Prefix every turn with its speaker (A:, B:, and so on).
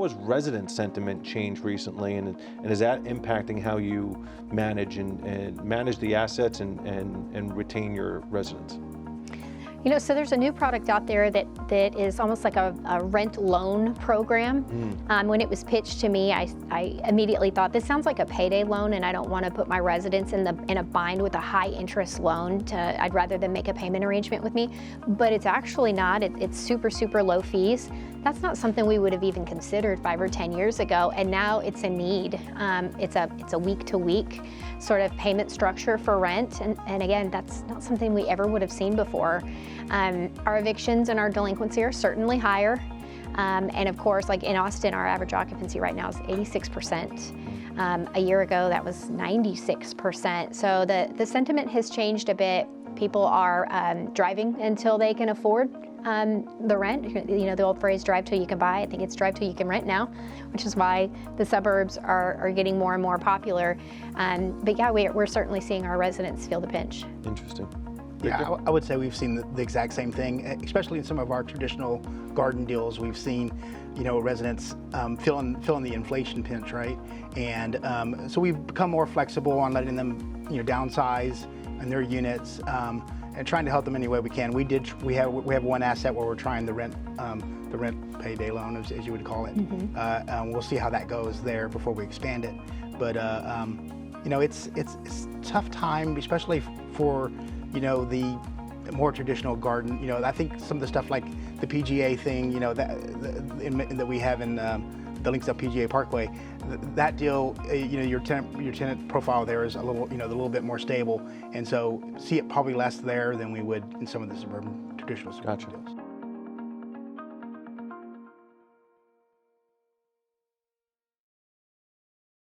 A: how has resident sentiment changed recently, and is that impacting how you manage and manage the assets and retain your residents?
B: You know, so there's a new product out there that is almost like a rent loan program. When it was pitched to me, I immediately thought, this sounds like a payday loan, and I don't want to put my residents in a bind with a high interest loan. I'd rather them make a payment arrangement with me. But it's actually not. It's super, super low fees. That's not something we would have even considered 5 or 10 years ago, and now it's a need. It's a week-to-week sort of payment structure for rent, and again, that's not something we ever would have seen before. Our evictions and our delinquency are certainly higher, and of course, like in Austin, our average occupancy right now is 86%. A year ago, that was 96%. So the sentiment has changed a bit. People are driving until they can afford the rent. You know, the old phrase, drive till you can buy. I think it's drive till you can rent now, which is why the suburbs are getting more and more popular. But yeah, we're certainly seeing our residents feel the pinch.
A: Interesting.
C: Yeah, I would say we've seen the exact same thing, especially in some of our traditional garden deals. We've seen, you know, residents feeling the inflation pinch, right? And so we've become more flexible on letting them, you know, downsize in their units and trying to help them any way we can. We have one asset where we're trying the rent payday loan, as you would call it. We'll see how that goes there before we expand it. But you know, it's a tough time, especially for, you know, the more traditional garden. You know, I think some of the stuff like the PGA thing, you know, that we have in the Linksdale PGA Parkway, that deal, you know, your tenant profile there is a little bit more stable, and so see it probably less there than we would in some of the traditional suburban deals.